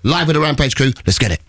Live with the Rampage crew. Let's get it.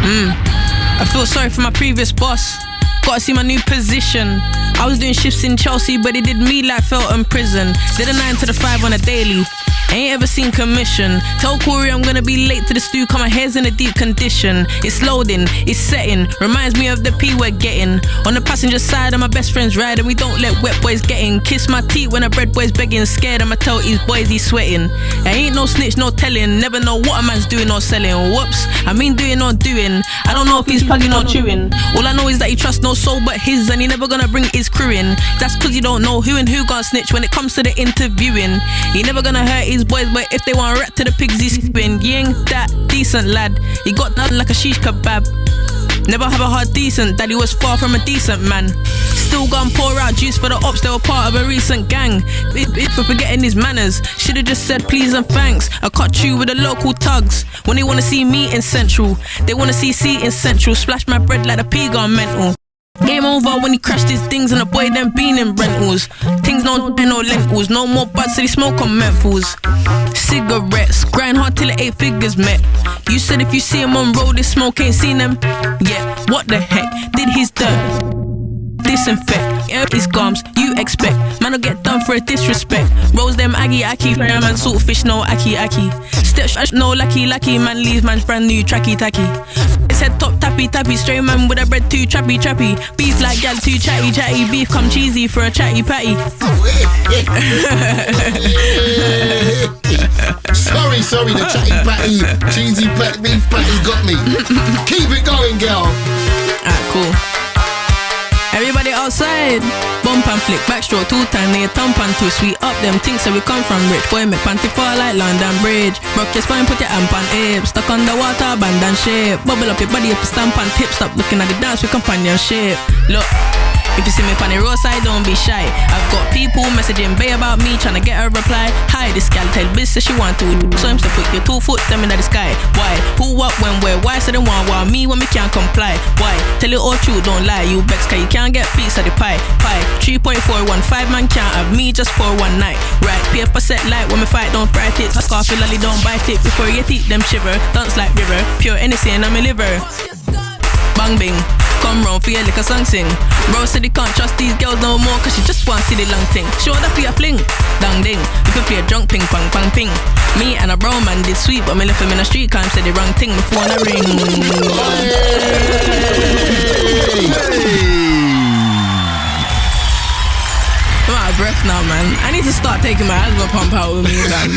I feel sorry for my previous boss. Gotta see my new position. I was doing shifts in Chelsea, but they did me like Felton Prison. Did a 9 to the 5 on a daily. Ain't ever seen commission. Tell Corey I'm gonna be late to the stew, cause my hair's in a deep condition. It's loading, it's setting. Reminds me of the P we're getting. On the passenger side of my best friend's ride, and we don't let wet boys get in. Kiss my teeth when a bread boy's begging. Scared I'ma tell these boys he's sweating. I ain't no snitch, no telling. Never know what a man's doing or selling. Whoops, I mean doing or doing. I don't know if he's plugging or chewing. All I know is that he trusts no soul but his, and he never gonna bring his crew in. That's cause you don't know who and who got snitch when it comes to the interviewing. He never gonna hurt his boys, but if they want rat to the pigs he's spin. He ain't that decent lad. He got nothing like a shish kebab. Never have a heart decent, daddy was far from a decent man. Still gone pour out juice for the ops, they were part of a recent gang. It for forgetting his manners, should've just said please and thanks. I cut you with the local tugs. When they wanna see me in Central, they wanna see C in Central. Splash my bread like the P gone mental. Game over when he crashed his things and the boy then been in rentals. Things no lentils, no more buds so they smoke on mentals. Cigarettes, grind hard till the 8 figures met. You said if you see him on road, this smoke ain't seen them. Yeah, what the heck, did his dirt disinfect, his gums, you expect. Man will get done for a disrespect. Rose them aggy, man saltfish, no aki. Step no lucky, man leaves man's brand new tracky tacky. It's head top tappy, straight man with a bread too trappy. Beef like gal too chatty, beef come cheesy for a chatty patty. Sorry, the chatty patty, cheesy patty, beef patty got me. Keep it going, girl. Alright, cool. Everybody outside, bump and flick, backstroke 2 times, they a thump and 2 sweet up them things so we come from rich. Boy make panty fall like London Bridge. Rock your spine, put your amp on ape. Stuck underwater, band and shape. Bubble up your body if you stamp and tip. Stop looking at the dance with companionship. Look, if you see me on the roadside, don't be shy. I've got people messaging Bay about me, trying to get a reply. Hi, this gal tell Biz says she want to. So I'm to put your 2 foot them in the sky. Why? Who, what, when, where? Why? So they want me when me can't comply. Why? Tell it all true, don't lie. You vex cause you can't get piece of the pie. 3.415 man can't have me just for one night. Right, paper set light when me fight, don't fright it. Scarfy lolly, don't bite it. Before you teeth them shiver, dance like river. Pure anything on my liver. Bang bing, come round for your liquor song sing. Bro said he can't trust these girls no more, cause she just want to see the long thing. Show that for your fling, dang ding. We could play a drunk ping pong pang ping. Me and a bro man did sweet, but me left him in the street cause said the wrong thing before the ring. I'm out of breath now, man. I need to start taking my asthma pump out with me, man.